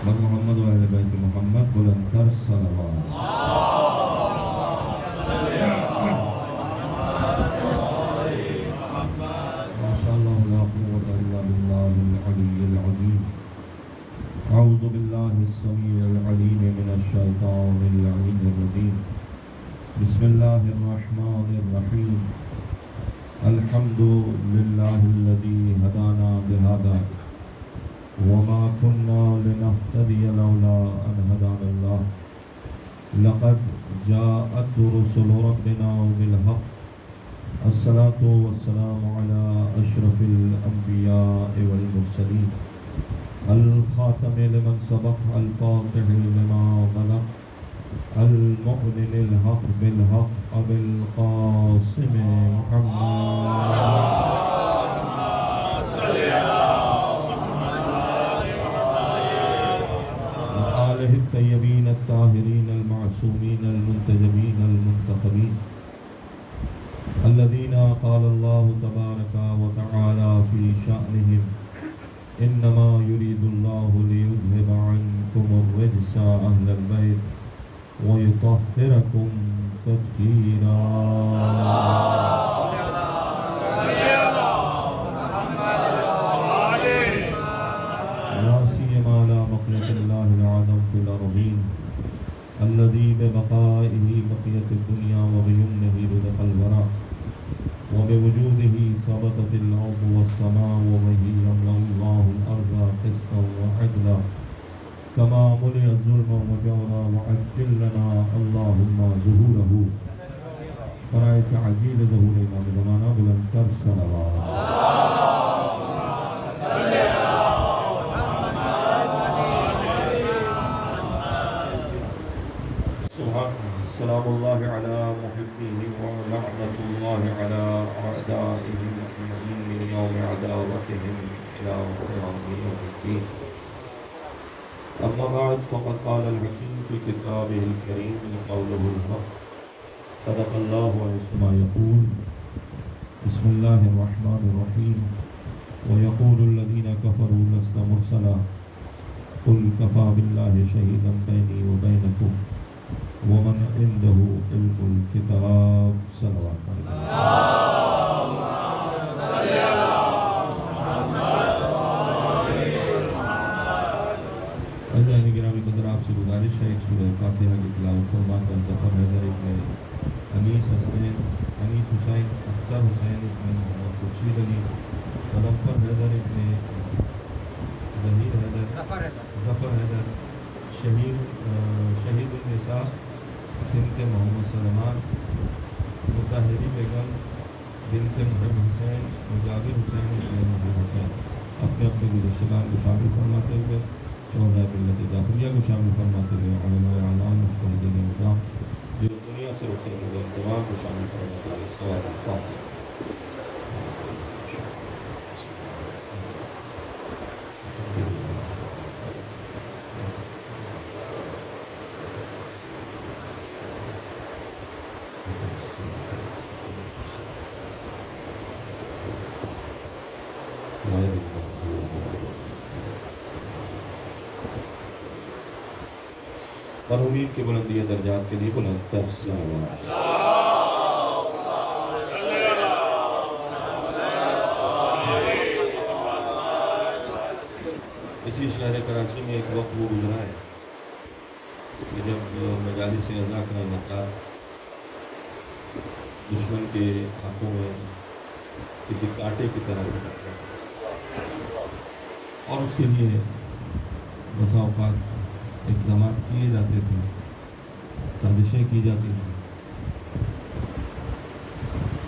اور محمد و اہل بیت محمد بلند تر صلوات. ماشاءاللہ لا قوة الا باللہ العلی العظیم. اعوذ باللہ السمیع العلیم من الشیطان اللعین الرجیم. بسم اللہ الرحمن الرحیم. الحمد للہ الذی ہدانا بہذا وما كنا لنهتدي لولا ان هدانا الله. لقد جاءت رسل ربنا بالحق. الصلاة والسلام على اشرف الانبیاء والمرسلین الخاتم لمن سبق الفاتح لما بلغ المؤمن الحق بالحق ابو القاسم محمد وآلہ الطیبین الطاہرین المعصومین المنتجبین المنتخبین الذین قال اللہ تبارک وتعالی فی شأنہم انما يريد الله ليذهب عنكم الرجس اهل البيت ويطهركم تطهيرا. لا سيما على بقية الله العظم في الأرضين الذي ببقائه بقية الدنيا وبيمنه رزق الورى وبوجوده ثبتت الأرض والسماء وبه يملأ الله الأرض قسطا وعدلا كما ملئت ظلما وجورا. وعجل لنا اللهم ظهوره فرأيت عجيل ظهور إمام زمانا بلند تر صلوات. سلام اللہ علی محبیہ ولعنۃ اللہ علی اعدائہ من یوم عداوتہم الی قیام یوم الدین. اما بعد فقد قال الحکیم فی کتابہ الکریم قولہ الحق صدق اللہ وحسن ما یقول. بسم اللہ الرحمن الرحیم. ویقول الذین کفروا لست مرسلا قل کفی باللہ شہیدا بینی وبینکم ومن عنده علم الكتاب. صلوات عزیزان گرامی قدر، آپ سے گزارش ہے ایک سورہ فاتحہ کی تلاوت فرما کر ظفر حیدر ابن انیس حسین اختر حسین ابن محمد خورشید علی مظفر حیدر ابن ظہیر حیدر ظفر حیدر شہید النساء بنت محمد سلمان مطہری بیگم بنت محب حسین مجاور حسین ابن محب حسین اپنے اپنے گزشتگان کو شامل فرماتے ہوئے شہداء ملت جعفریہ کو شامل فرماتے ہوئے علماء اعلام مجتہدین نظام جو دنیا سے رخصت ہوئے تمام کو شامل فرماتے ہوئے ثواب الفاتحہ. اور امید کے بلندی درجات کے لیے بلند تر صلوات. اسی شہر کراچی میں ایک وقت وہ گزرا ہے کہ جب مجالس اعضاء کا انعقاد دشمن کے ہاتھوں میں کسی کانٹے کی طرح ہوتا ہے اور اس کے لیے بسا اوقات اقدامات کیے جاتے تھے، سازشیں کی جاتی تھیں.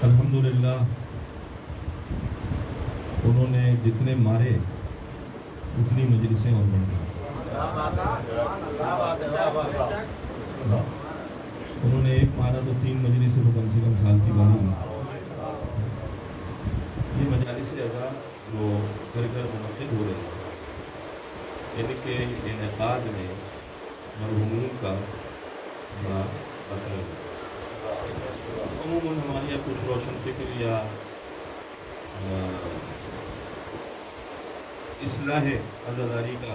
الحمدللہ انہوں نے جتنے مارے اتنی مجلسیں اور بن گئی. انہوں نے ایک مارا تو 3 مجلسیں تو کم سے کم سال کی بانی ہوئی. یہ مجالس اعضاء جو گھر گھر منعقد ہو رہے ہیں، یعنی کہ انعقاد میں مرحومین کا بڑا اثر ہے. عموماً ہمارے یہاں کچھ روشن فکر یا اصلاح عزاداری کا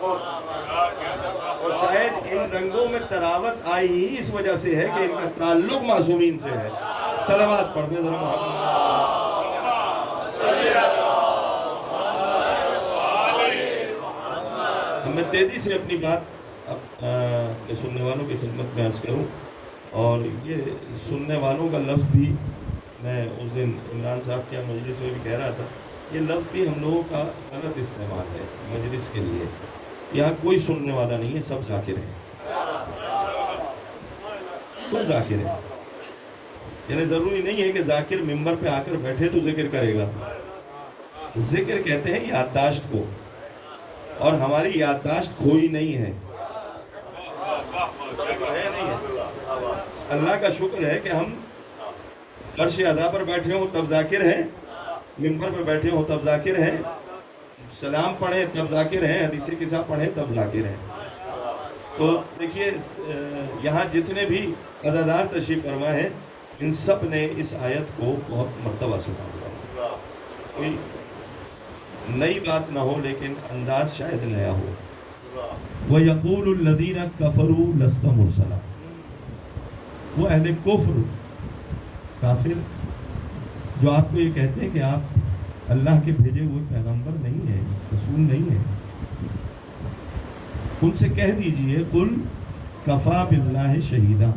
اور شاید ان رنگوں میں تراوت آئی ہی اس وجہ سے ہے کہ ان کا تعلق معصومین سے ہے. صلوات پڑھ دیں ذرا محمد. میں تیزی سے اپنی بات اپنے سننے والوں کی خدمت میں عرض کروں. اور یہ سننے والوں کا لفظ بھی میں اس دن عمران صاحب کے مجلس میں بھی کہہ رہا تھا، یہ لفظ بھی ہم لوگوں کا غلط استعمال ہے مجلس کے لیے. یہاں کوئی سننے والا نہیں ہے، سب ذاکر ہیں، سب ذاکر ہیں. یعنی ضروری نہیں ہے کہ ذاکر ممبر پہ آ کر بیٹھے تو ذکر کرے گا. ذکر کہتے ہیں یادداشت کو، اور ہماری یادداشت کھوئی نہیں ہے. اللہ کا شکر ہے کہ ہم فرش ادا پر بیٹھے ہوں تب ذاکر ہیں، ممبر پر بیٹھے ہوں تب ذاکر ہیں، سلام پڑھیں تب ذاکر ہیں، حدیث قصہ پڑھیں تب ذاکر ہیں. تو دیکھیے یہاں جتنے بھی عزادار تشریف فرما ہیں ان سب نے اس آیت کو بہت مرتبہ سنا ہوا. کوئی نئی بات نہ ہو لیکن انداز شاید نیا ہو. وَيَقُولُ الَّذِينَ كَفَرُوا لَسْتَ مُرْسَلًا. وہ اہل کفر، کافر، جو آپ کو یہ کہتے ہیں کہ آپ اللہ کے بھیجے ہوئے پیغمبر نہیں ہیں، رسول نہیں ہیں، ان سے کہہ دیجئے قُلْ كَفَى بِاللَّهِ شَهِيدًا.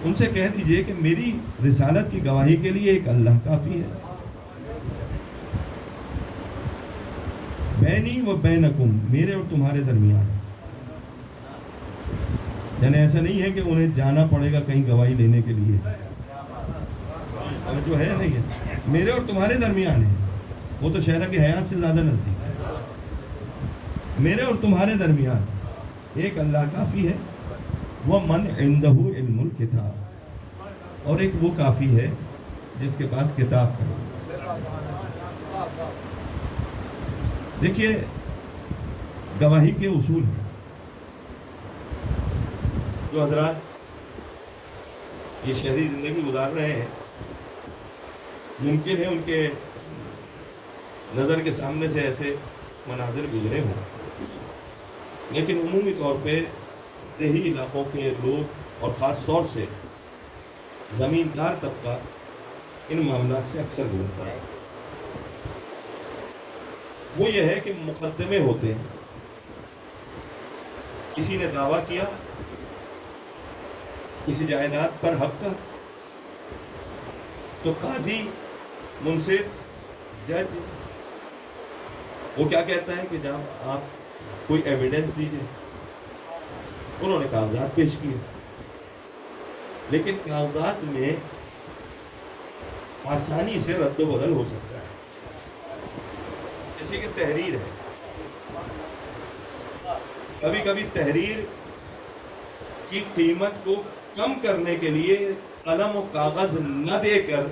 ان سے کہہ دیجئے کہ میری رسالت کی گواہی کے لیے ایک اللہ کافی ہے. بینی و بینکم، میرے اور تمہارے درمیان. یعنی ایسا نہیں ہے کہ انہیں جانا پڑے گا کہیں گواہی لینے کے لیے، جو ہے نہیں ہے، میرے اور تمہارے درمیان ہے. وہ تو شہرہ کی حیات سے زیادہ نزدیک ہے. میرے اور تمہارے درمیان ایک اللہ کافی ہے. وَمَنْ عِنْدَهُ عِلْمُ الْكِتَابِ، اور ایک وہ کافی ہے جس کے پاس کتاب ہے. دیکھیے گواہی کے اصول ہیں. جو حضرات یہ شہری زندگی گزار رہے ہیں ممکن ہے ان کے نظر کے سامنے سے ایسے مناظر گزرے ہوں، لیکن عمومی طور پہ دیہی علاقوں کے لوگ اور خاص طور سے زمیندار طبقہ ان معاملات سے اکثر گزرتا ہے. وہ یہ ہے کہ مقدمے ہوتے ہیں. کسی نے دعویٰ کیا کسی جائیداد پر حق کا، تو قاضی، منصف، جج وہ کیا کہتا ہے کہ جب آپ کوئی ایویڈنس دیجئے. انہوں نے کاغذات پیش کیے، لیکن کاغذات میں آسانی سے رد و بدل ہو سکتا ہے. جیسے کہ تحریر ہے، کبھی کبھی تحریر کی قیمت کو کم کرنے کے لیے قلم و کاغذ نہ دے کر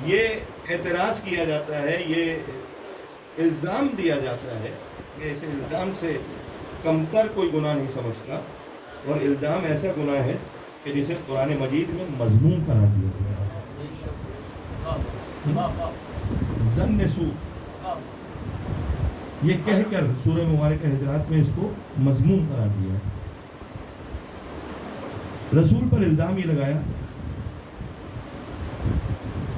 یہ اعتراض کیا جاتا ہے، یہ الزام دیا جاتا ہے کہ اسے الزام سے کمتر کوئی گناہ نہیں سمجھتا. اور الزام ایسا گناہ ہے کہ جسے قرآن مجید میں مذموم قرار دیا گیا ہے. ظن سوء، یہ کہہ کر سورہ مبارکہ حجرات میں اس کو مذموم قرار دیا ہے. رسول پر الزام یہ لگایا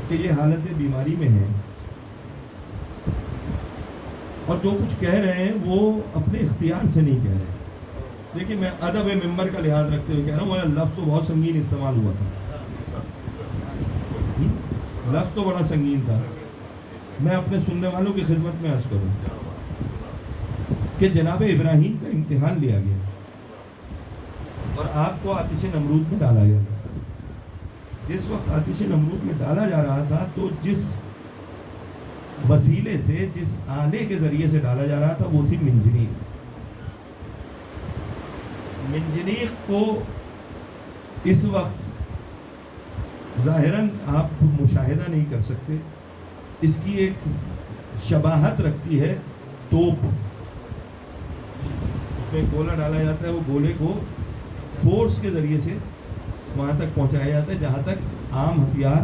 کہ یہ حالت بیماری میں ہے اور جو کچھ کہہ رہے ہیں وہ اپنے اختیار سے نہیں کہہ رہے. لیکن میں ادب ممبر کا لحاظ رکھتے ہوئے کہہ رہا ہوں، میرا لفظ تو بہت سنگین استعمال ہوا تھا، لفظ تو بڑا سنگین تھا. میں اپنے سننے والوں کی خدمت میں عرض کروں کہ جناب ابراہیم کا امتحان لیا گیا اور آپ کو آتش نمرود میں ڈالا گیا. جس وقت آتش نمرود میں ڈالا جا رہا تھا تو جس وسیلے سے، جس آلے کے ذریعے سے ڈالا جا رہا تھا وہ تھی منجنیق. منجنیق کو اس وقت ظاہراً آپ مشاہدہ نہیں کر سکتے، اس کی ایک شباہت رکھتی ہے توپ. اس میں گولہ ڈالا جاتا ہے، وہ گولے کو فورس کے ذریعے سے وہاں تک پہنچایا جاتا ہے جہاں تک عام ہتھیار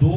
2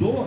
2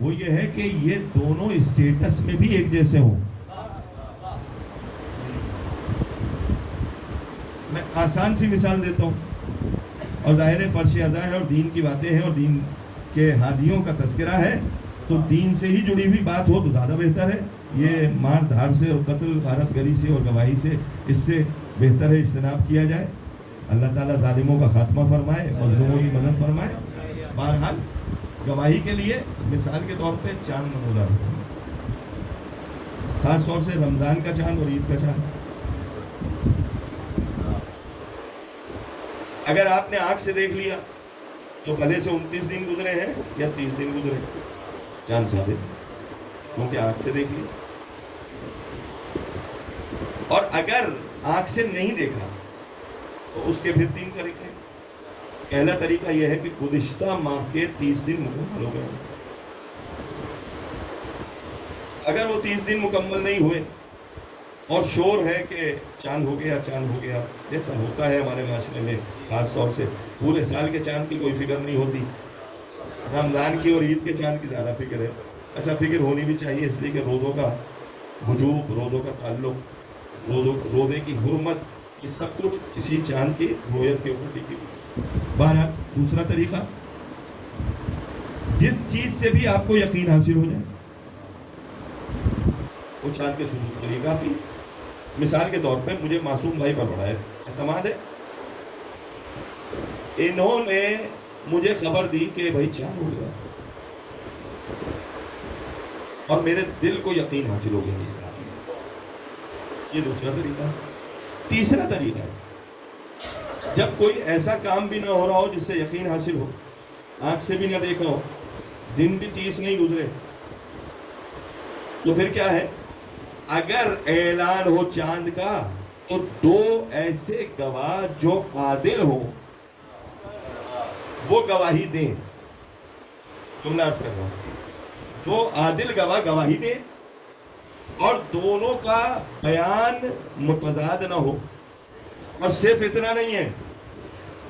وہ یہ ہے کہ یہ دونوں اسٹیٹس میں بھی ایک جیسے ہوں. میں آسان سی مثال دیتا ہوں، اور ظاہر فرش ادا ہے اور دین کی باتیں ہیں اور دین کے ہادیوں کا تذکرہ ہے، تو دین سے ہی جڑی ہوئی بات ہو تو زیادہ بہتر ہے. یہ مار دھاڑ سے اور قتل غارت گری سے اور گواہی سے، اس سے بہتر ہے اجتناب کیا جائے. اللہ تعالیٰ ظالموں کا خاتمہ فرمائے، مظلوموں کی مدد فرمائے. بہرحال گواہی کے لیے مثال کے طور پہ چاند نمودار ہوتا ہے، خاص طور سے رمضان کا چاند اور عید کا چاند. اگر آپ نے آنکھ سے دیکھ لیا تو بھلے سے 29 دن گزرے ہیں یا 30 دن گزرے، چاند ثابت ہے کیونکہ آنکھ سے دیکھ لیا. اور اگر آنکھ سے نہیں دیکھا تو اس کے پھر 3 طریقے. پہلا طریقہ یہ ہے کہ گزشتہ ماہ کے 30 دن مکمل ہو گئے. اگر وہ 30 دن مکمل نہیں ہوئے اور شور ہے کہ چاند ہو گیا، چاند ہو گیا، جیسا ہوتا ہے ہمارے معاشرے میں خاص طور سے، پورے سال کے چاند کی کوئی فکر نہیں ہوتی، رمضان کی اور عید کے چاند کی زیادہ فکر ہے. اچھا، فکر ہونی بھی چاہیے، اس لیے کہ روزوں کا وجوب، روزوں کا تعلق، روزے کی حرمت، یہ سب کچھ اسی چاند کی رویت کے اوپر ٹکی. بہرحال دوسرا طریقہ، جس چیز سے بھی آپ کو یقین حاصل ہو جائے وہ چاند کے ثبوت کے لیے کافی. مثال کے طور پہ مجھے معصوم بھائی پر بڑا اعتماد ہے، انہوں نے مجھے خبر دی کہ بھائی چاند ہو گیا، اور میرے دل کو یقین حاصل ہو گیا، یہ کافی ہے. یہ دوسرا طریقہ ہے. تیسرا طریقہ ہے، جب کوئی ایسا کام بھی نہ ہو رہا ہو جس سے یقین حاصل ہو، آنکھ سے بھی نہ دیکھا ہو، دن بھی 30 نہیں گزرے، تو پھر کیا ہے؟ اگر اعلان ہو چاند کا تو 2 ایسے گواہ جو عادل ہو وہ گواہی دیں. جملہ عرض کر رہا ہوں، 2 عادل گواہ گواہی دیں اور دونوں کا بیان متضاد نہ ہو. اور صرف اتنا نہیں ہے،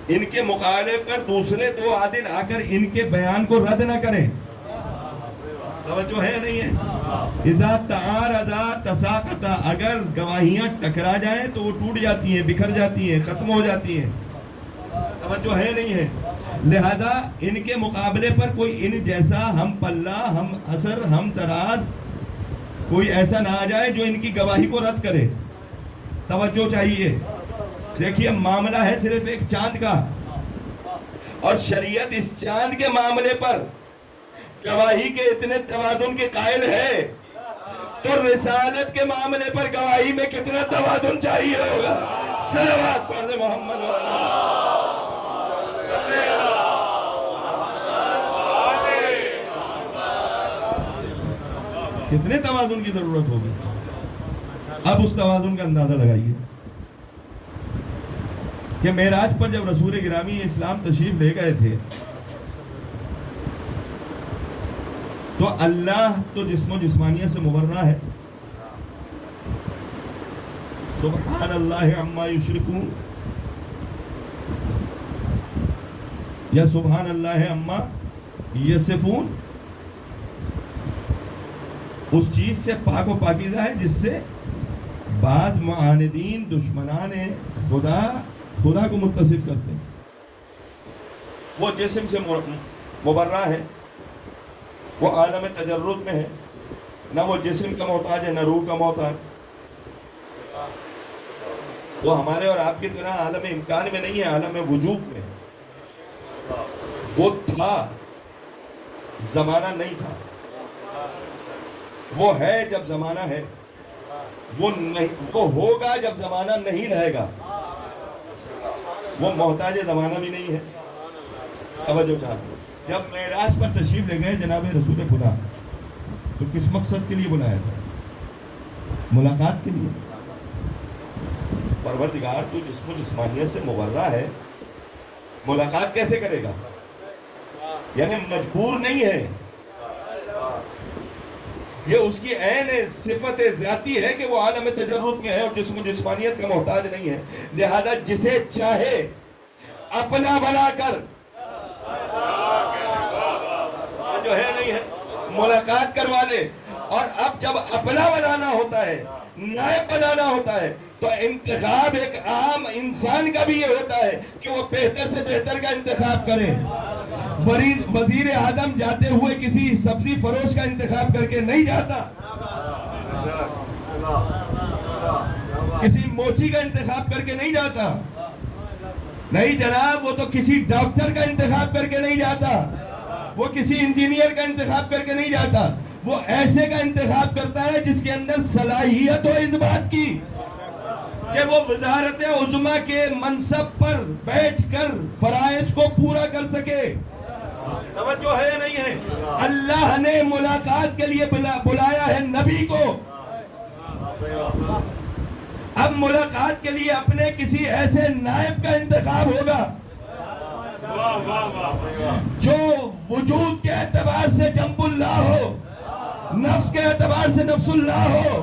ان کے مقابلے پر دوسرے 2 عادل آ کر ان کے بیان کو رد نہ کریں. توجہ ہے نہیں ہے؟ اذا تعارضا تساقطا، اگر گواہیاں ٹکرا جائیں تو وہ ٹوٹ جاتی ہیں، بکھر جاتی ہیں، ختم ہو جاتی ہیں. توجہ ہے نہیں ہے؟ لہذا ان کے مقابلے پر کوئی ان جیسا ہم پلہ، ہم اثر، ہم تراز کوئی ایسا نہ آ جائے جو ان کی گواہی کو رد کرے. توجہ چاہیے. دیکھیے، معاملہ ہے صرف ایک چاند کا، اور شریعت اس چاند کے معاملے پر گواہی کے اتنے توازن کے قائل ہے، تو رسالت کے معاملے پر گواہی میں کتنا توازن چاہیے ہوگا. صلوات پڑھ دے محمد کتنے توازن کی ضرورت ہوگی. اب اس توازن کا اندازہ لگائیے کہ معراج پر جب رسول گرامی اسلام تشریف لے گئے تھے تو اللہ تو جسم و جسمانیت سے مبرہ ہے. سبحان اللہ عما یشرکون، یا سبحان اللہ عما یصفون، اس چیز سے پاک و پاکیزہ ہے جس سے بعض معاندین دشمنان خدا کو متصف کرتے ہیں. وہ جسم سے مبرہ ہے، وہ عالم تجرد میں ہے، نہ وہ جسم کا محتاج ہے نہ روح کا محتاج. وہ ہمارے اور آپ کی طرح عالم امکان میں نہیں ہے، عالم وجود میں. وہ تھا، زمانہ نہیں تھا. وہ ہے جب زمانہ ہے، وہ ہوگا جب زمانہ نہیں رہے گا. وہ محتاج زمانہ بھی نہیں ہے. توجہ چاہتے. جب معراج پر تشریف لے گئے جناب رسول خدا تو کس مقصد کے لیے بلایا تھا؟ ملاقات کے لیے. پروردگار تو جسم و جسمانیت سے مبرہ ہے، ملاقات کیسے کرے گا؟ یعنی مجبور نہیں ہے، یہ اس کی عین صفت ذاتی ہے کہ وہ عالم تجرد میں ہے اور جسم و جسمانیت کا محتاج نہیں ہے. لہذا جسے چاہے اپنا بنا کر، جو ہے نہیں ہے، ملاقات کروا لے. اور اب جب اپنا بنانا ہوتا ہے, نائب بنانا ہوتا ہے, تو انتخاب ایک عام انسان کا بھی یہ ہوتا ہے کہ وہ بہتر سے بہتر کا انتخاب کرے. وزیر اعظم جاتے ہوئے کسی سبزی فروش کا انتخاب کر کے نہیں جاتا, کسی موچی کا انتخاب کر کے نہیں جاتا. نہیں جناب, وہ تو کسی ڈاکٹر کا انتخاب کر کے نہیں جاتا, وہ کسی انجینئر کا انتخاب کر کے نہیں جاتا. وہ ایسے کا انتخاب کرتا ہے جس کے اندر صلاحیت ہو اس بات کی کہ وہ وزارت عظمیٰ کے منصب پر بیٹھ کر فرائض کو پورا کر سکے. توجہ ہے یا نہیں ہے؟ اللہ نے ملاقات کے لیے بلایا ہے نبی کو. اب ملاقات کے لیے اپنے کسی ایسے نائب کا انتخاب ہوگا جو وجود کے اعتبار سے جنب اللہ ہو, نفس کے اعتبار سے نفس اللہ ہو,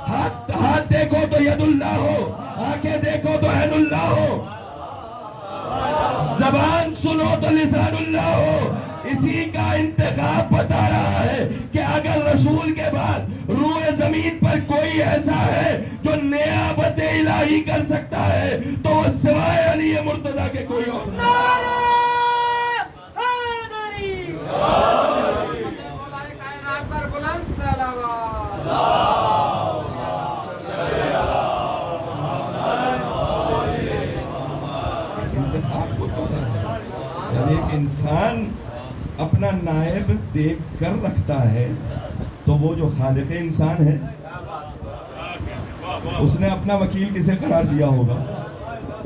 ہاتھ دیکھو تو ید اللہ ہو, آنکھیں دیکھو تو عین اللہ ہو, زبان سنو تو لسان اللہ ہو. اسی کا انتخاب بتا رہا ہے کہ اگر رسول کے بعد روح زمین پر کوئی ایسا ہے جو نیابت الہی کر سکتا ہے تو وہ سوائے علی مرتضیٰ کے کوئی اور نہیں. انتخاب کو پتا ہے, یعنی ایک انسان اپنا نائب دیکھ کر رکھتا ہے تو وہ جو خالق انسان ہے اس نے اپنا وکیل کسے قرار دیا ہوگا؟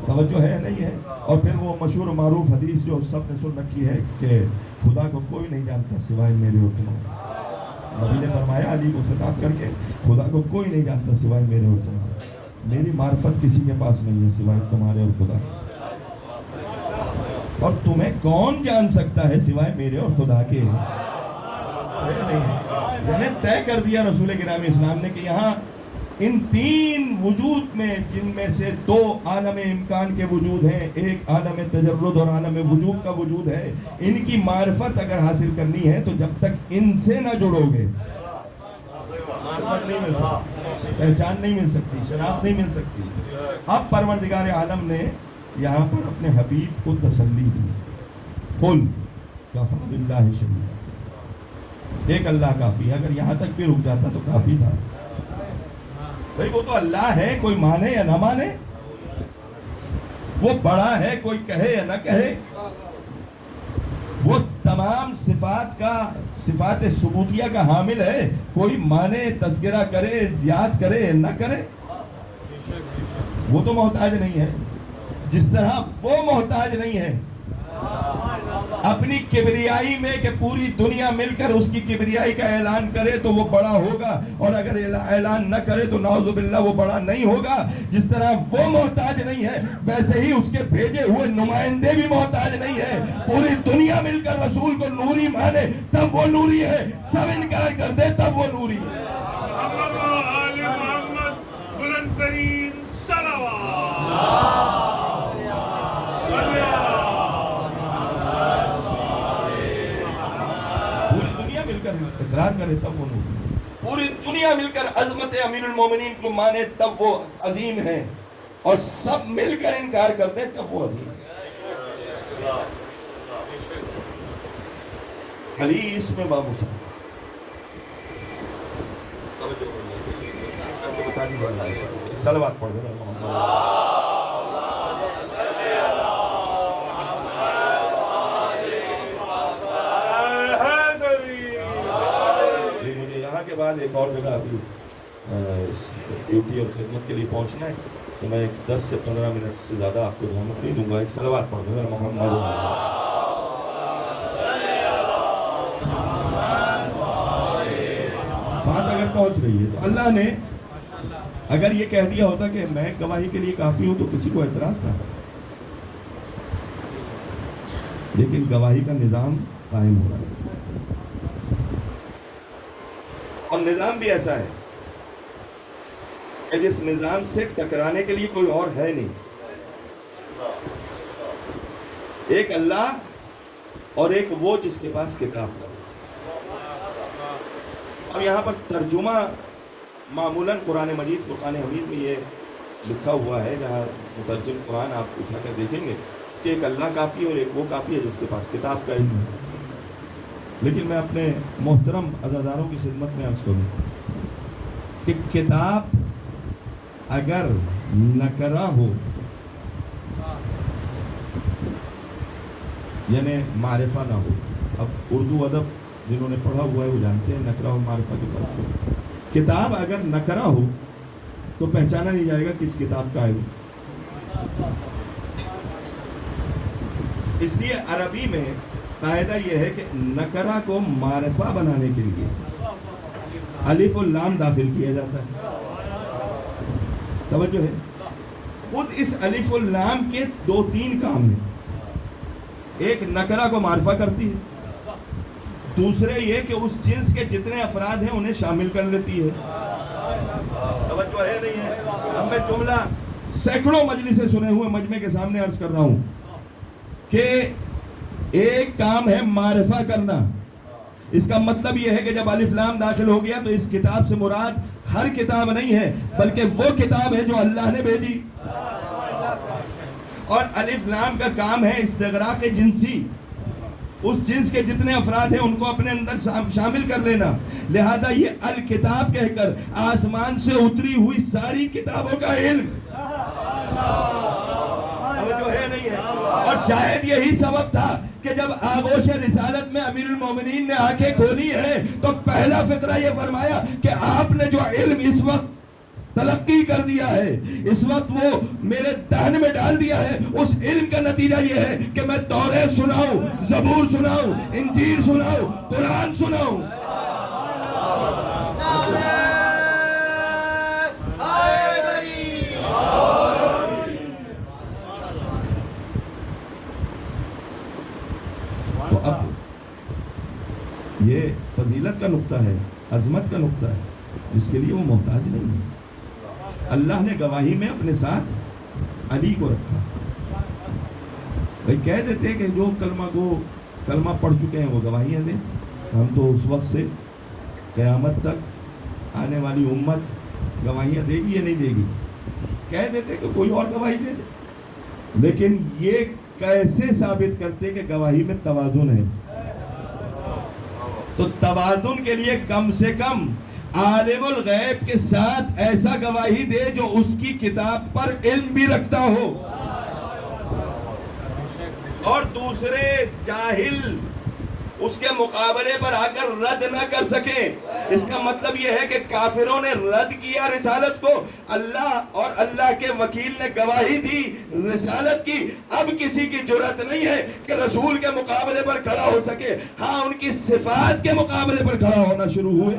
توجہ ہے نہیں ہے؟ اور پھر وہ مشہور و معروف حدیث جو سب نے سن رکھی ہے کہ خدا کو کوئی نہیں جانتا سوائے میرے اور تمہارے. نبی نے فرمایا علی کو خطاب کر کے, خدا کو کوئی نہیں جانتا سوائے میرے اور تمہارے. میری معرفت کسی کے پاس نہیں ہے سوائے تمہارے اور خدا. اور تمہیں کون جان سکتا ہے سوائے میرے اور خدا کے؟ یعنی طے کر دیا رسول کرام اسلام نے کہ یہاں ان تین وجود میں, جن میں سے دو عالم امکان کے وجود ہیں, ایک عالم تجرد اور عالم وجود کا وجود ہے, ان کی معرفت اگر حاصل کرنی ہے تو جب تک ان سے نہ جڑو گے معرفت نہیں مل سکتی, پہچان نہیں مل سکتی, شناخت نہیں مل سکتی. اب پروردگار عالم نے یہاں پر اپنے حبیب کو تسلی دی, قل کفی باللہ شہیدا, ایک اللہ کافی ہے. اگر یہاں تک بھی رک جاتا تو کافی تھا. بھئی وہ تو اللہ ہے, کوئی مانے یا نہ مانے, وہ بڑا ہے, کوئی کہے یا نہ کہے, وہ تمام صفات کا, صفات ثبوتیہ کا حامل ہے, کوئی مانے, تذکرہ کرے, یاد کرے نہ کرے, وہ تو محتاج نہیں ہے. جس طرح وہ محتاج نہیں ہے اپنی کبریائی میں کہ پوری دنیا مل کر اس کی کبریائی کا اعلان کرے تو وہ بڑا ہوگا, اور اگر اعلان نہ کرے تو نعوذ باللہ وہ بڑا نہیں ہوگا. جس طرح وہ محتاج نہیں ہے ویسے ہی اس کے بھیجے ہوئے نمائندے بھی محتاج نہیں ہے. پوری دنیا مل کر رسول کو نوری مانے تب وہ نوری ہے, سب انکار کر دے تب وہ نوری ہے. اقرار کرے تب وہ نور, پوری دنیا مل کر عظمت امیر المومنین کو مانے تب وہ عظیم ہے, اور سب مل کر انکار کر دیں تب وہ عظیم ہے. حدیث میں باب مسلم صلوات پڑھ دیں. کے بعد ایک اور جگہ ابھی ڈیوٹی اور خدمت کے لیے پہنچنا ہے تو میں 10 سے 15 منٹ سے زیادہ آپ کو زحمت نہیں دوں گا. ایک صلوات پڑھ دوں گا محمد. بات اگر پہنچ رہی ہے تو اللہ نے اگر یہ کہہ دیا ہوتا کہ میں گواہی کے لیے کافی ہوں تو کسی کو اعتراض تھا, لیکن گواہی کا نظام قائم ہو رہا ہے, اور نظام بھی ایسا ہے کہ جس نظام سے ٹکرانے کے لیے کوئی اور ہے نہیں. ایک اللہ اور ایک وہ جس کے پاس کتاب. اب یہاں پر ترجمہ معمولاً قرآن مجید فرقان حمید میں یہ لکھا ہوا ہے، جہاں مترجم قرآن آپ اٹھا کر دیکھیں گے کہ ایک اللہ کافی اور ایک وہ کافی ہے جس کے پاس کتاب کا علم ہے۔ لیکن میں اپنے محترم عزاداروں کی خدمت میں عرض کروں کہ کتاب اگر نکرہ ہو، یعنی معرفہ نہ ہو، اب اردو ادب جنہوں نے پڑھا ہوا ہے وہ جانتے ہیں نکرہ اور معرفہ کے فرق کو۔ کتاب اگر نکرہ ہو تو پہچانا نہیں جائے گا کس کتاب کا علم۔ اس لیے عربی میں قاعدہ یہ ہے کہ نکرہ کو معرفہ بنانے کے لیے الف و لام داخل کیا جاتا ہے۔ توجہ ہے، خود اس الف و لام کے دو تین کام ہیں۔ ایک نکرہ کو معرفہ کرتی ہے، دوسرے یہ کہ اس جنس کے جتنے افراد ہیں انہیں شامل کر لیتی ہے۔ توجہ ہے نہیں ہے؟ اب میں جملہ سینکڑوں مجلسیں سنے ہوئے مجمع کے سامنے عرض کر رہا ہوں کہ ایک کام ہے معرفہ کرنا۔ اس کا مطلب یہ ہے کہ جب الف لام داخل ہو گیا تو اس کتاب سے مراد ہر کتاب نہیں ہے، بلکہ وہ کتاب ہے جو اللہ نے بھیجی۔ اور الف لام کا کام ہے استغراق جنسی، اس جنس کے جتنے افراد ہیں ان کو اپنے اندر شامل کر لینا۔ لہذا یہ الکتاب کہہ کر آسمان سے اتری ہوئی ساری کتابوں کا علم جو ہے نہیں ہے۔ اور شاید یہی سبب تھا کہ جب آغوش رسالت میں امیر المومنین نے آنکھیں کھولی ہیں تو پہلا فقرہ یہ فرمایا کہ آپ نے جو علم اس وقت تلقی کر دیا ہے، اس وقت وہ میرے دہن میں ڈال دیا ہے، اس علم کا نتیجہ یہ ہے کہ میں توریت سناؤں، زبور سناؤں، انجیل سناؤں، قرآن سناؤں۔ تو اب یہ فضیلت کا نقطہ ہے، عظمت کا نقطہ ہے، جس کے لیے وہ محتاج نہیں ہے۔ اللہ نے گواہی میں اپنے ساتھ علی کو رکھا۔ بھائی کہہ دیتے کہ جو کلمہ پڑھ چکے ہیں وہ گواہیاں دیں، ہم تو اس وقت سے قیامت تک آنے والی امت گواہیاں دے گی یا نہیں دے گی، کہہ دیتے کہ کوئی اور گواہی دے دے۔ لیکن یہ کیسے ثابت کرتے کہ گواہی میں توازن ہے؟ تو توازن کے لیے کم سے کم عالم الغیب کے ساتھ ایسا گواہی دے جو اس کی کتاب پر علم بھی رکھتا ہو، اور دوسرے جاہل اس کے مقابلے پر آ کر رد نہ کر سکے۔ اس کا مطلب یہ ہے کہ کافروں نے رد کیا رسالت کو، اللہ اور اللہ کے وکیل نے گواہی دی رسالت کی۔ اب کسی کی جرأت نہیں ہے کہ رسول کے مقابلے پر کھڑا ہو سکے۔ ہاں، ان کی صفات کے مقابلے پر کھڑا ہونا شروع ہوئے،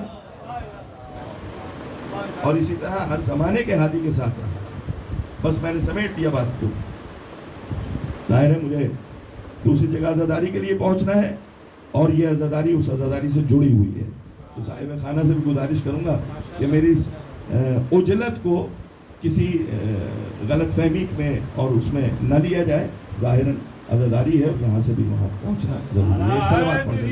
اور اسی طرح ہر زمانے کے ہادی کے ساتھ رہا۔ بس میں نے سمیٹ دیا بات کو۔ ظاہر ہے مجھے دوسری جگہ عزاداری کے لیے پہنچنا ہے، اور یہ عزاداری اس عزاداری سے جڑی ہوئی ہے۔ تو صاحب خانہ سے بھی گزارش کروں گا کہ میری اس عجلت کو کسی غلط فہمی میں اور اس میں نہ لیا جائے۔ ظاہراً عزاداری ہے، یہاں سے بھی وہاں پہنچنا ضروری ہے۔ ایک صلوات پڑھ دیں۔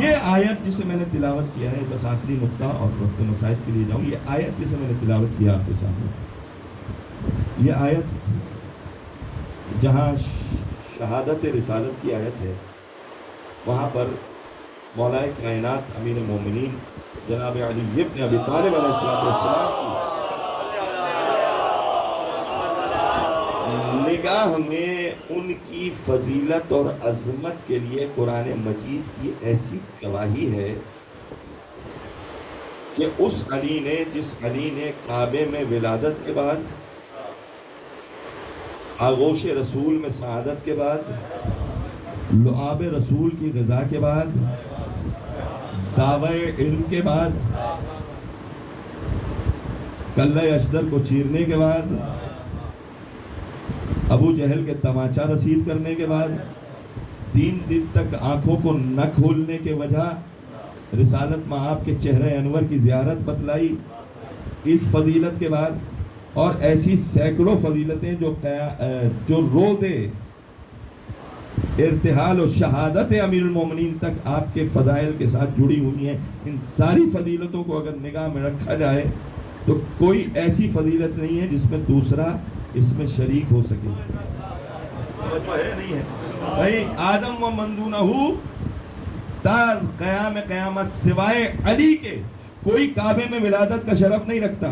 یہ آیت جسے میں نے تلاوت کیا ہے، بس آخری نقطہ اور وقت مسائل کے لیے جاؤں۔ یہ آیت جسے میں نے تلاوت کیا آپ کے سامنے، یہ آیت جہاں شہادت رسالت کی آیت ہے، وہاں پر مولا کائنات امیر مومنین جناب علی ابن ابی طالب علیہ السلام کی نگاہ میں ان کی فضیلت اور عظمت کے لیے قرآن مجید کی ایسی گواہی ہے کہ اس علی نے، جس علی نے کعبے میں ولادت کے بعد، آغوش رسول میں سعادت کے بعد، لعاب رسول کی غذا کے بعد، دعوی علم کے بعد، کلہ اشدر کو چیرنے کے بعد، ابو جہل کے تماچا رسید کرنے کے بعد، 3 دن تک آنکھوں کو نہ کھولنے کے وجہ رسالت میں آپ کے چہرہ انور کی زیارت بتلائی، اس فضیلت کے بعد، اور ایسی سینکڑوں فضیلتیں جو روزے ارتحال و شہادت امیر المومنین تک آپ کے فضائل کے ساتھ جڑی ہوئی ہیں. ان ساری فضیلتوں کو اگر نگاہ میں رکھا جائے تو کوئی ایسی فضیلت نہیں ہے جس میں دوسرا اس میں شریک ہو سکے. توجہ ہے نہیں ہے بھائی؟ آدم و مندونہو تا قیام قیامت سوائے علی کے کوئی کعبے میں ولادت کا شرف نہیں رکھتا.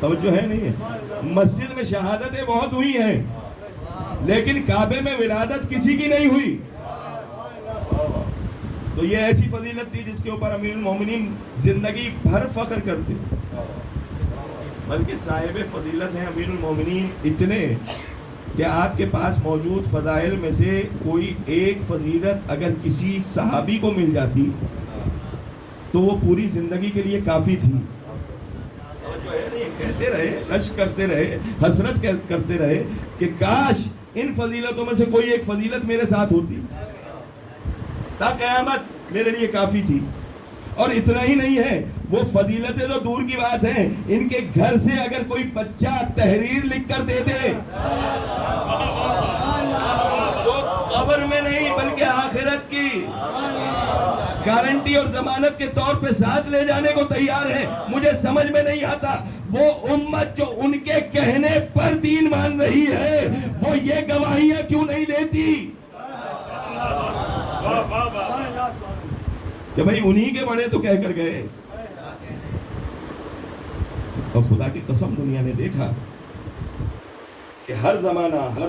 توجہ ہے نہیں ہے؟ مسجد میں شہادتیں بہت ہوئی ہیں لیکن کعبے میں ولادت کسی کی نہیں ہوئی. تو یہ ایسی فضیلت تھی جس کے اوپر امیر المومنین زندگی بھر فخر کرتے. بلکہ صاحب فضیلت ہیں امیر المومنین اتنے کہ آپ کے پاس موجود فضائل میں سے کوئی ایک فضیلت اگر کسی صحابی کو مل جاتی تو وہ پوری زندگی کے لیے کافی تھی. کہتے رہے، رشک کرتے رہے، حسرت کرتے رہے کہ کاش ان فضیلتوں میں سے کوئی ایک فضیلت میرے ساتھ ہوتی، تا قیامت میرے لیے کافی تھی. اور اتنا ہی نہیں ہے، وہ فضیلتیں تو دور کی بات ہیں، ان کے گھر سے اگر کوئی بچہ تحریر لکھ کر دے دے تو قبر میں نہیں بلکہ آخرت کی گارنٹی اور ضمانت کے طور پہ ساتھ لے جانے کو تیار ہے. مجھے سمجھ میں نہیں آتا وہ امت جو ان کے کہنے پر دین مان رہی ہے وہ یہ گواہیاں کیوں نہیں لیتی کہ بھئی انہی کے بڑے تو کہہ کر گئے. اور خدا کی قسم دنیا نے دیکھا کہ ہر زمانہ، ہر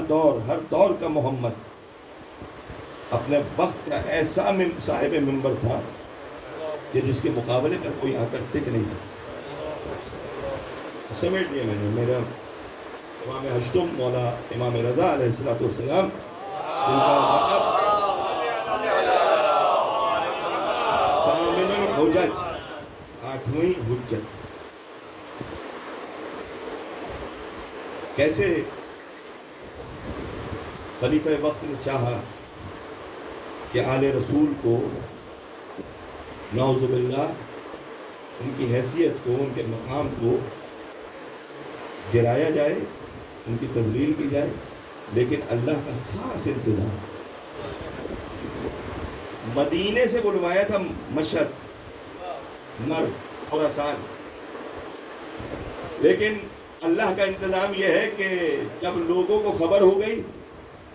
دور کا محمد اپنے وقت کا ایسا صاحب منبر تھا کہ جس کے مقابلے پر کوئی آ کر ٹک نہیں سکتا. سمیٹ لیا میں نے. میرا امام ہشتم مولا امام رضا علیہ السلام جن کا مطلب سامن الحجج، 8ویں حجت. کیسے خلیفہ وقت نے چاہا کہ آل رسول کو نعوذ باللہ ان کی حیثیت کو، ان کے مقام کو گرایا جائے، ان کی تذلیل کی جائے، لیکن اللہ کا خاص انتظام. مدینے سے بلوایا تھا مشہد، مرو، خراسان، لیکن اللہ کا انتظام یہ ہے کہ جب لوگوں کو خبر ہو گئی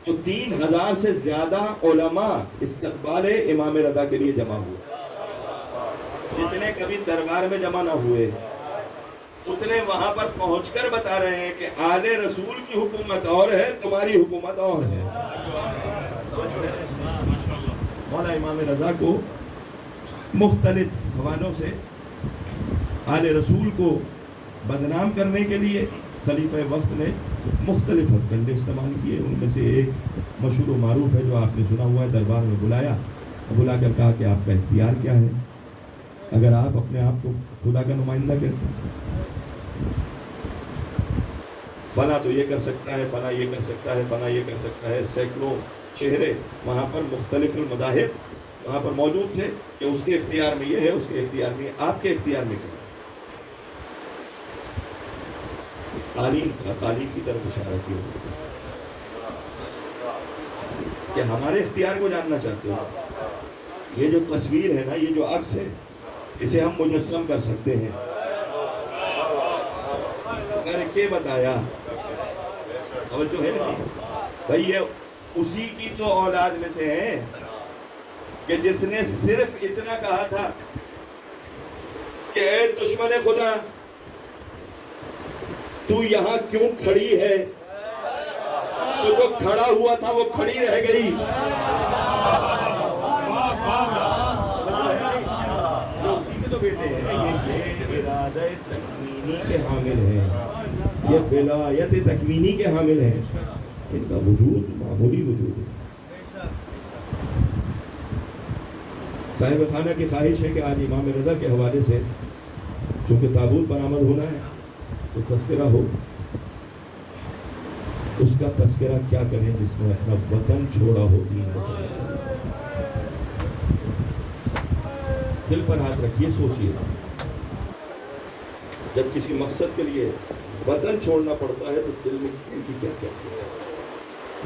تو 3000 سے زیادہ علماء استقبال امام رضا کے لیے جمع ہوئے. جتنے کبھی دربار میں جمع نہ ہوئے اتنے وہاں پر پہنچ کر بتا رہے ہیں کہ آل رسول کی حکومت اور ہے، تمہاری حکومت اور ہے. مولا امام رضا کو مختلف حوالوں سے آل رسول کو بدنام کرنے کے لیے خلیفہ وقت نے مختلف ہتھ کنڈے استعمال کیے. ان میں سے ایک مشہور و معروف ہے جو آپ نے سنا ہوا ہے. دربار میں بلا کر کہا کہ آپ کا اختیار کیا ہے؟ اگر آپ اپنے آپ کو خدا کا نمائندہ کہتے ہیں، فلاں تو یہ کر سکتا ہے، فلاں یہ کر سکتا ہے، فلاں یہ کر سکتا ہے. سینکڑوں چہرے وہاں پر مختلف المذاہب وہاں پر موجود تھے کہ اس کے اختیار میں یہ ہے، اس کے اختیار میں، آپ کے اختیار میں کیا؟ تعلیم تھا، تعلیم کی طرف اشارہ کیا کہ ہمارے اختیار کو جاننا چاہتے ہو. یہ جو تصویر ہے نا، یہ جو عکس ہے، اسے ہم مجسم کر سکتے ہیں. کر کے بتایا. توجہ ہے نا بھائی؟ یہ اسی کی تو اولاد میں سے ہے کہ جس نے صرف اتنا کہا تھا کہ اے دشمن خدا تو یہاں کیوں کھڑی ہے؟ تو جو کھڑا ہوا تھا وہ کھڑی رہ گئی. اسی کے تو بیٹے ہیں. یہ ارادہ تکوینی کے حامل ہیں، یہ ولایت تکوینی کے حامل ہیں. ان کا وجود معمولی وجود ہے. صاحب خانہ کی خواہش ہے کہ آج امام رضا کے حوالے سے چونکہ تابوت برآمد ہونا ہے تو تذکرہ ہو. اس کا تذکرہ کیا کریں جس نے اپنا وطن چھوڑا ہو، دین کو چھوڑا. دل پر ہاتھ رکھیے، سوچیے جب کسی مقصد کے لیے وطن چھوڑنا پڑتا ہے تو دل میں ان کی کیا کیفیت ہے.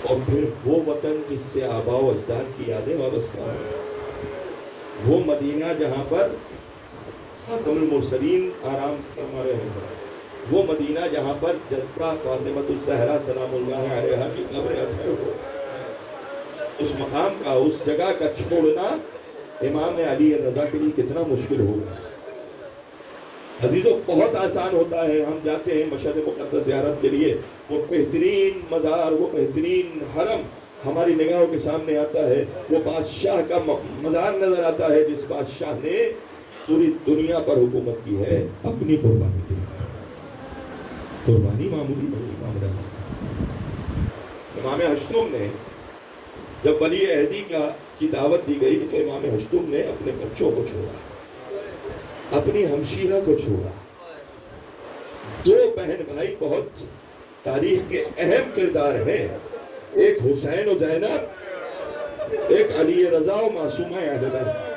اور پھر وہ وطن جس سے آباء و اجداد کی یادیں وابستہ ہیں، وہ مدینہ جہاں پر خاتم المرسلین آرام فرما رہے ہیں، وہ مدینہ جہاں پر جدہ فاطمۃ الزہرا سلام اللہ علیہا کی قبر اطہر ہو، اس مقام کا، اس جگہ کا چھوڑنا امام علی رضا کے لیے کتنا مشکل ہوگا۔ عزیزوں، بہت آسان ہوتا ہے، ہم جاتے ہیں مشہد مقدس زیارت کے لیے، وہ بہترین مزار، وہ بہترین حرم ہماری نگاہوں کے سامنے آتا ہے، وہ بادشاہ کا مزار نظر آتا ہے جس بادشاہ نے پوری دنیا پر حکومت کی ہے، اپنی قربانی دی۔ قربانی معمولی نہیں معاملہ۔ امام ہشتم نے جب ولی عہدی کی دعوت دی گئی تو امام ہشتم نے اپنے بچوں کو چھوڑا، اپنی ہمشیرہ کو چھوڑا۔ دو بہن بھائی بہت تاریخ کے اہم کردار ہیں، ایک حسین و زینب، ایک علی رضا و معصومہ اہل بیت۔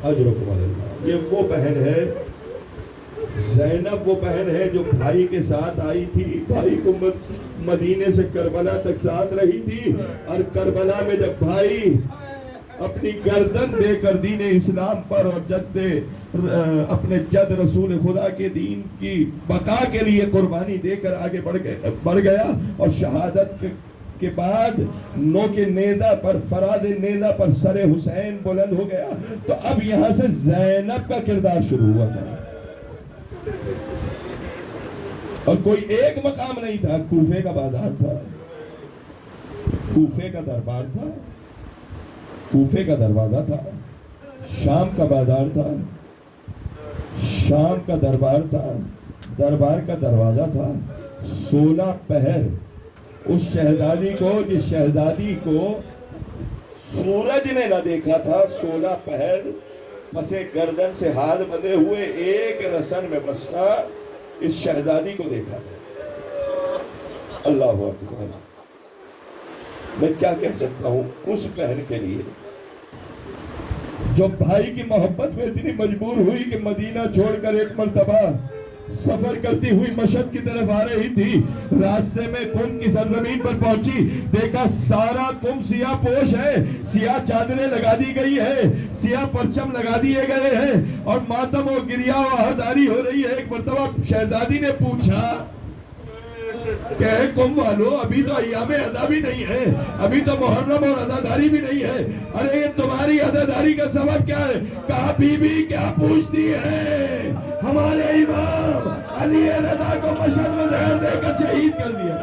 اجرکم اللہ۔ یہ وہ بہن ہے، زینب وہ بہن ہے جو بھائی کے ساتھ آئی تھی، بھائی کو مدینے سے کربلا تک ساتھ رہی تھی، اور کربلا میں جب بھائی اپنی گردن دے کر دین اسلام پر اور اپنے جد رسول خدا کے دین کی بقا کے لیے قربانی دے کر آگے بڑھ گیا، اور شہادت کے بعد نوک نیزہ پر، فراز نیزہ پر سر حسین بلند ہو گیا، تو اب یہاں سے زینب کا کردار شروع ہوا تھا، اور کوئی ایک مقام نہیں تھا، کوفے کا بازار تھا، کوفے کا دربار تھا، کوفے کا دروازہ تھا، شام کا بازار تھا، شام کا دربار تھا، دربار کا دروازہ تھا۔ 16 پہر اس شہزادی کو، جس شہزادی کو سورج نے نہ دیکھا تھا، 16 پہر پسے گردن سے ہاتھ بندھے ہوئے ایک رسن میں بستا اس شہزادی کو دیکھا تھا۔ اللہ اکبر۔ میں کیا کہہ سکتا ہوں اس بہن کے لیے جو بھائی کی محبت میں اتنی مجبور ہوئی کہ مدینہ چھوڑ کر ایک مرتبہ سفر کرتی ہوئی مشہد کی طرف آ رہی تھی، راستے میں قم کی سرزمین پر پہنچی، دیکھا سارا قم سیاہ پوش ہے، سیاہ چادریں لگا دی گئی ہے، سیاہ پرچم لگا دیے گئے ہیں، اور ماتم و گریہ و آہداری ہو رہی ہے۔ ایک مرتبہ شہزادی نے پوچھا کہ اے قم والو، ابھی تو ایام عزا بھی نہیں ہے، ابھی تو محرم اور عزاداری بھی نہیں ہے، ارے یہ تمہاری عزاداری کا سبب کیا ہے؟ کہا بی بی کیا پوچھتی ہے، ہمارے امام علی رضا کو مشہد میں زہر دے کر شہید کر دیا۔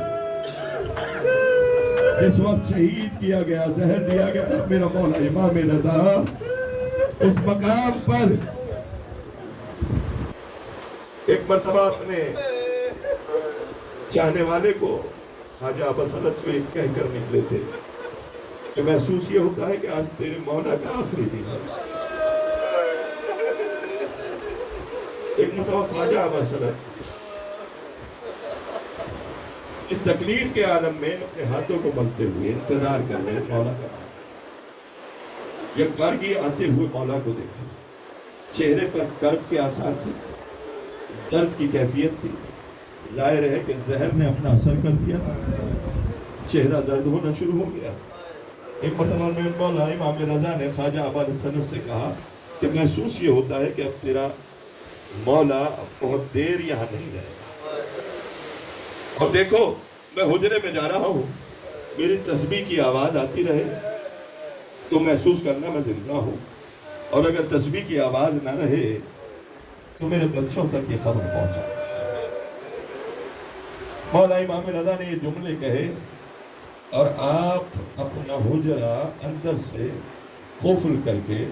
اس وقت شہید کیا گیا، زہر دیا گیا، میرا مولا امام رضا اس مقام پر ایک مرتبہ اپنے چاہنے والے کو، خواجہ ابوالسلط کو ایک کہہ کر نکلے تھے کہ محسوس یہ ہوتا ہے کہ آج تیرے مولا کا آخری دن ہے۔ ایک مرتبہ خواجہ ابوالسلط اس تکلیف کے عالم میں اپنے ہاتھوں کو ملتے ہوئے انتظار کر رہے مولا کا، یک بارگی آتے ہوئے مولا کو دیکھا، چہرے پر کرب کے آثار تھے، درد کی کیفیت تھی، ظاہر ہے کہ زہر نے اپنا اثر کر دیا، چہرہ درد ہونا شروع ہو گیا۔ ایک مرتبہ میں مولا امام رضا نے خواجہ ابوالسلط سے کہا کہ محسوس یہ ہوتا ہے کہ اب تیرا مولا بہت دیر یہاں نہیں رہے گا، اور دیکھو میں حجرے میں جا رہا ہوں، میری تسبیح کی آواز آتی رہے تو محسوس کرنا میں زندہ ہوں، اور اگر تسبیح کی آواز نہ رہے تو میرے بچوں تک یہ خبر پہنچا۔ مولا امام رضا نے یہ جملے کہے، اور آپ اپنا حجرہ اندر سے قفل کر کے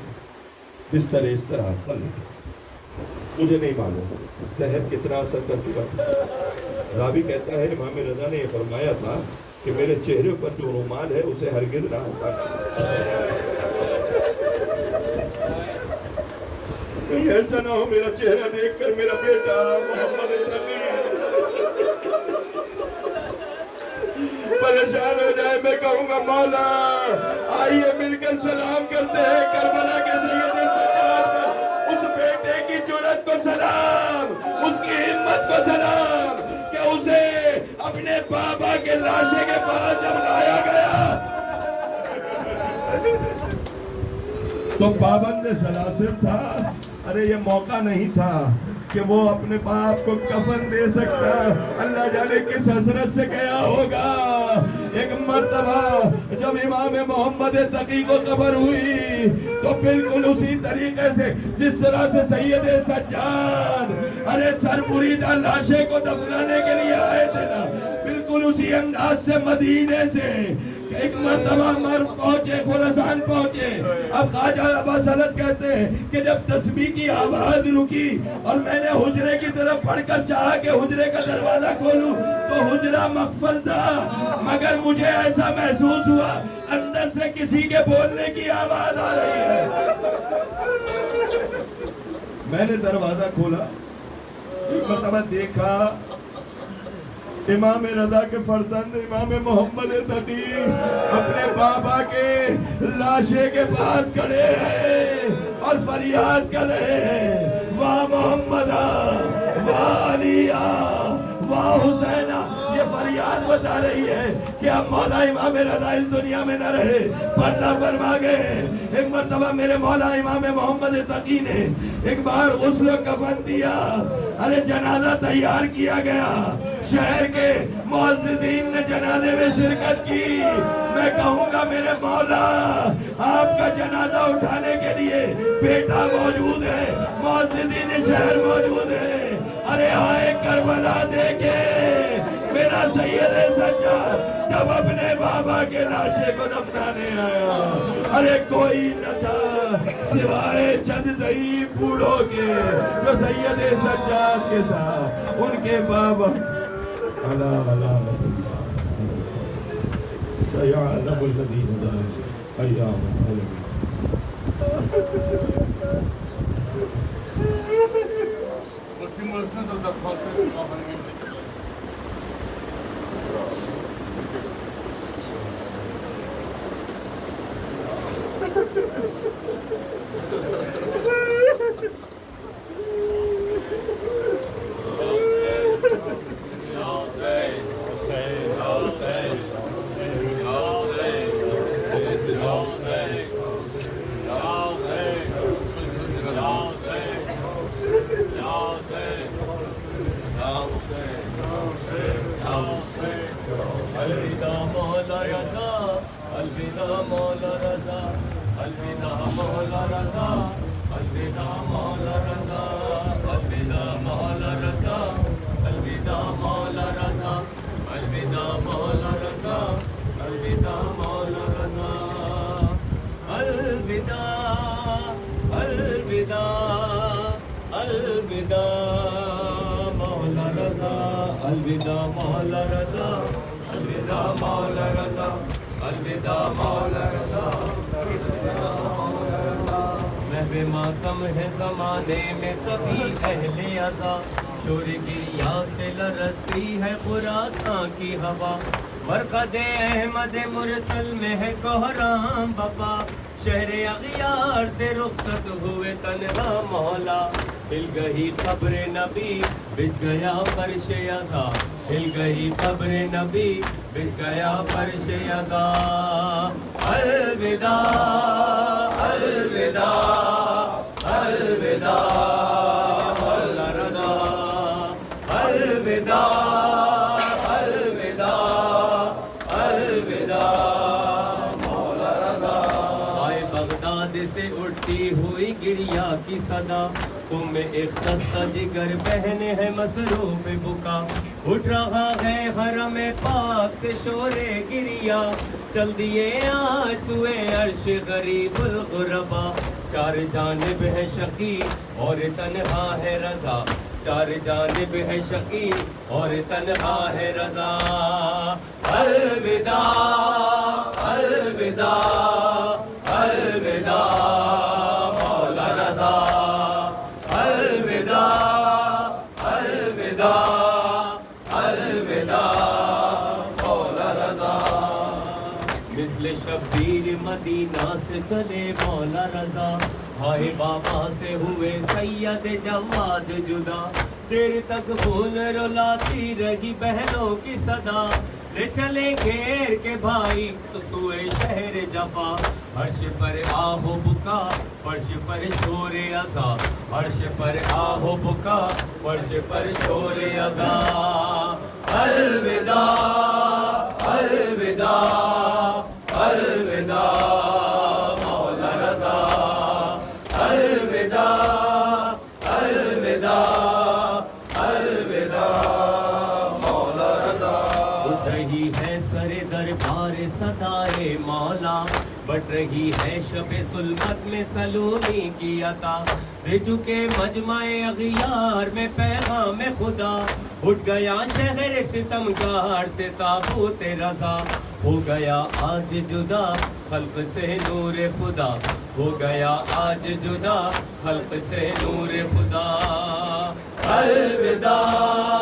بستر اس طرح کر لیں۔ مجھے نہیں معلوم زہر کتنا اثر کر چکا تھا۔ راوی کہتا ہے امام رضا نے یہ فرمایا تھا کہ میرے چہرے پر جو رومال ہے اسے ہرگز نہ ہٹانا، کہیں ایسا نہ ہو میرا چہرہ دیکھ کر میرا بیٹا محمد تقی پریشان ہو جائے۔ میں کہوں گا مولا آئیے مل کر سلام کرتے ہیں کربلا کے سید سجاد پر، اس بیٹے کی جرأت کو سلام، اس کی ہمت کو سلام کہ اسے اپنے بابا کے لاشے کے پاس جب لایا گیا تو پابند سلاسل تھا. ارے یہ موقع نہیں تھا کہ وہ اپنے باپ کو کفن دے سکتا. اللہ جانے کس حسرت سے گیا ہوگا. ایک مرتبہ جب امام محمد تقی کو خبر ہوئی تو بالکل اسی طریقے سے جس طرح سے سید سجاد ارے سر بریدہ لاشے کو دفنانے کے لیے آئے تھے نا, بالکل اسی انداز سے مدینے سے ایک مرتبہ مرو پہنچے, خراسان پہنچے. اب خواجہ عباس حضرت کہتے ہیں کہ جب تسبیح کی آواز رکی اور میں نے حجرے کی طرف پڑھ کر چاہا کہ حجرے کا دروازہ کھولوں تو حجرہ مقفل تھا, مگر مجھے ایسا محسوس ہوا اندر سے کسی کے بولنے کی آواز آ رہی ہے. میں نے دروازہ کھولا, ایک مرتبہ دیکھا امام رضا کے فرزند امام محمد تقی اپنے بابا کے لاشے کے پاس کھڑے ہیں اور فریاد کر رہے ہیں, واہ محمدہ, واہ علیہ, واہ حسینہ. یہ فریاد بتا رہی ہے کہ اب مولا امام رضا اس دنیا میں نہ رہے, پردہ فرما گئے. ایک مرتبہ میرے مولا امام محمد تقی نے ایک بار غسل و کفن دیا. ارے جنازہ تیار کیا گیا, شہر کے معززین نے جنازے میں شرکت کی. میں کہوں گا میرے مولا آپ کا جنازہ اٹھانے کے لیے بیٹا موجود ہے, معززین شہر موجود ہے. ارے آئے کربلا دیکھے میرا سید سجاد جب اپنے بابا کے لاشے کو دفنانے آیا. ارے کوئی نہ تھا سوائے چند ضعیف بوڑھوں کے جو سید سجاد کے ساتھ ان کے بابا سیعلم الذین ظلموا ایام الوداع مولا رضا, الوداع مولا رضا, الوداع مولا رضا, الوداع مولا رضا, الوداع مولا رضا, الوداع مولا رضا, الوداع مولا رضا, الوداع مولا رضا, الوداع, الوداع, الوداع مولا رضا, الوداع مولا رضا, الوداع مولا رضا, الوداع مولا رضا. محو ماتم ہے زمانے میں سبھی اہل عزا, شور گریا سے لرزتی ہے خراساں کی ہوا. مرقد احمد مرسل میں ہے کوہرام بپا, شہر اغیار سے رخصت ہوئے تنہا مولا. ہل گئی قبر نبی بچ گیا فرش عزا, ہل گئی قبر نبی بچ گیا فرش عزا. الوداع, الوداع, الوداع مولا رضا, الوداع, الوداع, الوداع مولا رضا. آئے بغداد سے اٹھتی ہوئی گریا کی صدا, تم ایک خستہ جگر بہن ہے مصروف بکا. اٹھ رہا ہے حرم پاک سے شور گریا, چل دیے آنسوئے عرش غریب الغربا. چار جانب ہے شقی اور تنہا ہے رضا, چار جانب ہے شقی اور تنہا ہے رضا. الوداع, الوداع, الوداع مولا رضا, الوداع, الوداع, الوداع مولا رضا. مثل شبیر مدینہ سے چلے مولا رضا, ہائے بابا سے ہوئے سید جواد جدا. دیر تک خون رلاتی رہی بہنوں کی صدا لے چلے گھیر کے بھائی تو سوئے شہر جفا عرش پر آہو بکا فرش پر شور ازا عرش پر آہو بکا فرش پر شور ازا الوداع الوداع الوداع مولا رضا الوداع الوداع الوداع مولا رضا اٹھ رہی ہے سر دربار صدائے مولا بٹ رہی ہے شب ظلمت میں سلونی کی عطا دے چکے مجمع اغیار میں پیغام خدا اٹھ گیا شہر ستمگار سے تابوت رضا ہو گیا آج جدا خلق سے نور خدا ہو گیا آج جدا خلق سے نور خدا الوداع